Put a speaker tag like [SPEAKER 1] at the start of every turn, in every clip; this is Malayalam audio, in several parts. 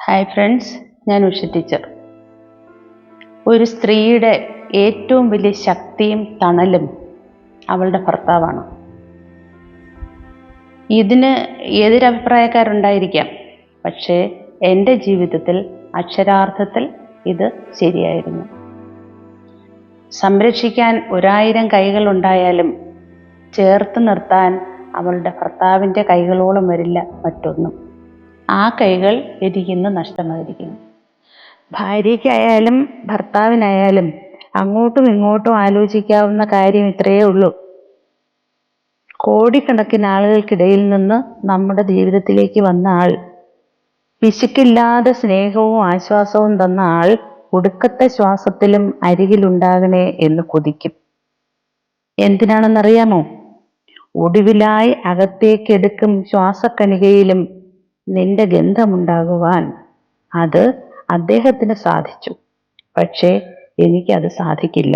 [SPEAKER 1] ഹായ് ഫ്രണ്ട്സ്, ഞാൻ ഉഷ ടീച്ചർ. ഒരു സ്ത്രീയുടെ ഏറ്റവും വലിയ ശക്തിയും തണലും അവളുടെ ഭർത്താവാണ്. ഇതിന് എതിരഭിപ്രായക്കാരുണ്ടായിരിക്കാം, പക്ഷേ എൻ്റെ ജീവിതത്തിൽ അക്ഷരാർത്ഥത്തിൽ ഇത് ശരിയായിരുന്നു. സംരക്ഷിക്കാൻ 1000 കൈകളുണ്ടായാലും ചേർത്ത് നിർത്താൻ അവളുടെ ഭർത്താവിൻ്റെ കൈകളോളം വരില്ല മറ്റൊന്നും. ആ കൈകൾ എനിക്കിന്ന് നഷ്ടമായിരിക്കുന്നു. ഭാര്യയ്ക്കായാലും ഭർത്താവിനായാലും അങ്ങോട്ടും ഇങ്ങോട്ടും ആലോചിക്കാവുന്ന കാര്യം ഇത്രയേ ഉള്ളൂ. കോടിക്കണക്കിന് ആളുകൾക്കിടയിൽ നിന്ന് നമ്മുടെ ജീവിതത്തിലേക്ക് വന്ന ആൾ, പിശുക്കില്ലാതെ സ്നേഹവും ആശ്വാസവും തന്ന ആൾ ഒടുക്കത്തെ ശ്വാസത്തിലും അരികിലുണ്ടാകണേ എന്ന് കൊതിക്കും. എന്തിനാണെന്നറിയാമോ? ഒടുവിലായി അകത്തേക്കെടുക്കും ശ്വാസക്കണികയിലും നിന്റെ ഗന്ധമുണ്ടാകുവാൻ. അത് അദ്ദേഹത്തിന് സാധിച്ചു, പക്ഷേ എനിക്കത് സാധിക്കില്ല.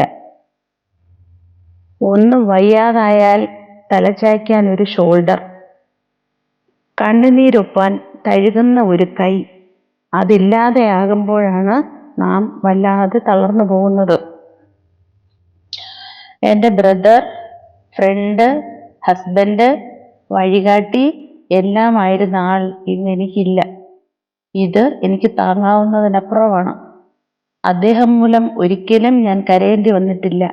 [SPEAKER 1] ഒന്നും വയ്യാതായാൽ തലചായ്ക്കാൻ ഒരു ഷോൾഡർ, കണ്ണുനീരൊപ്പാൻ തഴുകുന്ന ഒരു കൈ, അതില്ലാതെയാകുമ്പോഴാണ് നാം വല്ലാതെ തളർന്നു പോകുന്നത്. എൻ്റെ ബ്രദർ, ഫ്രണ്ട്, ഹസ്ബൻഡ്, വഴികാട്ടി എല്ലാമായിരുന്ന ആൾ ഇന്ന് എനിക്കില്ല. ഇത് എനിക്ക് താങ്ങാവുന്നതിനപ്പുറമാണ്. അദ്ദേഹം മൂലം ഒരിക്കലും ഞാൻ കരയേണ്ടി വന്നിട്ടില്ല.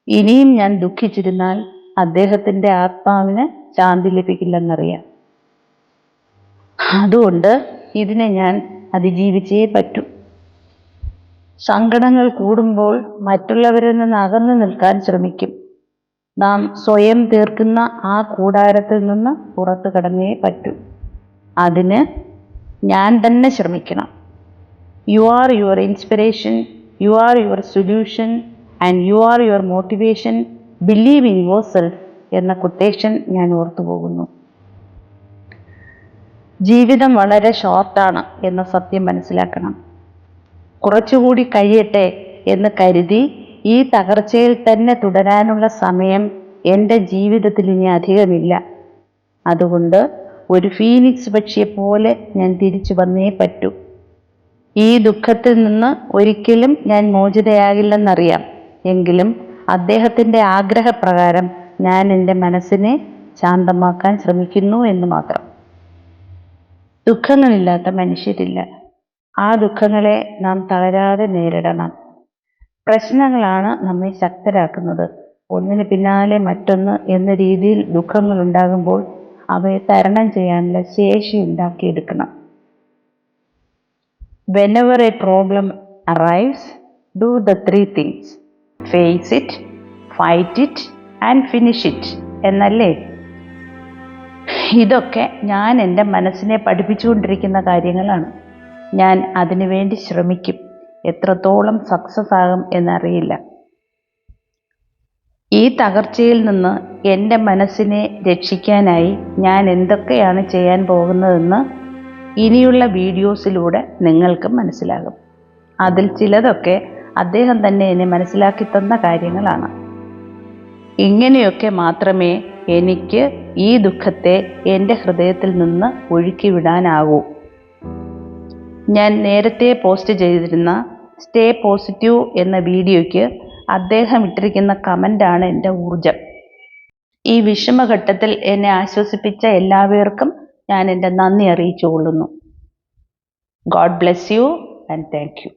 [SPEAKER 1] ഇനിയും ഞാൻ ദുഃഖിച്ചിരുന്നാൽ അദ്ദേഹത്തിൻ്റെ ആത്മാവിന് ശാന്തി ലഭിക്കില്ലെന്നറിയാം. അതുകൊണ്ട് ഇതിനെ ഞാൻ അതിജീവിച്ചേ പറ്റൂ. സങ്കടങ്ങൾ കൂടുമ്പോൾ മറ്റുള്ളവരിൽ നിന്ന് അകന്നു നിൽക്കാൻ ശ്രമിക്കും. നാം സ്വയം തീർക്കുന്ന ആ കൂടാരത്തിൽ നിന്ന് പുറത്തു കടന്നേ പറ്റൂ. അതിന് ഞാൻ തന്നെ ശ്രമിക്കണം. You are your inspiration, you are your solution and you are your motivation. Believe in your self എന്ന കൊട്ടേഷൻ ഞാൻ ഓർത്തു പോകുന്നു. ജീവിതം വളരെ ഷോർട്ടാണ് എന്ന സത്യം മനസ്സിലാക്കണം. കുറച്ചുകൂടി കഴിയട്ടെ എന്ന് കരുതി ഈ തകർച്ചയിൽ തന്നെ തുടരാനുള്ള സമയം എൻ്റെ ജീവിതത്തിൽ ഇനി അധികമില്ല. അതുകൊണ്ട് ഒരു ഫീനിക്സ് പക്ഷിയെപ്പോലെ ഞാൻ തിരിച്ചു വന്നേ പറ്റൂ. ഈ ദുഃഖത്തിൽ നിന്ന് ഒരിക്കലും ഞാൻ മോചിതയാകില്ലെന്നറിയാം. എങ്കിലും അദ്ദേഹത്തിൻ്റെ ആഗ്രഹപ്രകാരം ഞാൻ എൻ്റെ മനസ്സിനെ ശാന്തമാക്കാൻ ശ്രമിക്കുന്നു എന്ന് മാത്രം. ദുഃഖങ്ങളില്ലാത്ത മനുഷ്യരില്ല. ആ ദുഃഖങ്ങളെ നാം തളരാതെ നേരിടണം. പ്രശ്നങ്ങളാണ് നമ്മെ ശക്തരാക്കുന്നത്. ഒന്നിന് പിന്നാലെ മറ്റൊന്ന് എന്ന രീതിയിൽ ദുഃഖങ്ങൾ ഉണ്ടാകുമ്പോൾ അവയെ തരണം ചെയ്യാനുള്ള ശേഷി ഉണ്ടാക്കിയെടുക്കണം. Whenever a problem arrives, do the 3 things. Face it, fight it and finish it എന്നല്ലേ? ഇതൊക്കെ ഞാൻ എൻ്റെ മനസ്സിനെ പഠിപ്പിച്ചുകൊണ്ടിരിക്കുന്ന കാര്യങ്ങളാണ്. ഞാൻ അതിനു വേണ്ടി ശ്രമിക്കും. എത്രത്തോളം സക്സസ് ആകും എന്നറിയില്ല. ഈ തകർച്ചയിൽ നിന്ന് എൻ്റെ മനസ്സിനെ രക്ഷിക്കാനായി ഞാൻ എന്തൊക്കെയാണ് ചെയ്യാൻ പോകുന്നതെന്ന് ഇനിയുള്ള വീഡിയോസിലൂടെ നിങ്ങൾക്ക് മനസ്സിലാകും. അതിൽ ചിലതൊക്കെ അദ്ദേഹം തന്നെ എന്നെ മനസ്സിലാക്കി തന്ന കാര്യങ്ങളാണ്. ഇങ്ങനെയൊക്കെ മാത്രമേ എനിക്ക് ഈ ദുഃഖത്തെ എൻ്റെ ഹൃദയത്തിൽ നിന്ന് ഒഴുക്കിവിടാനാകൂ. ഞാൻ നേരത്തെ പോസ്റ്റ് ചെയ്തിരുന്ന സ്റ്റേ പോസിറ്റീവ് എന്ന വീഡിയോയ്ക്ക് അദ്ദേഹം ഇട്ടിരിക്കുന്ന കമൻ്റാണ് എൻ്റെ ഊർജം. ഈ വിഷമഘട്ടത്തിൽ എന്നെ ആശ്വസിപ്പിച്ച എല്ലാവർക്കും ഞാൻ എൻ്റെ നന്ദി അറിയിച്ചു കൊള്ളുന്നു. God bless you and thank you.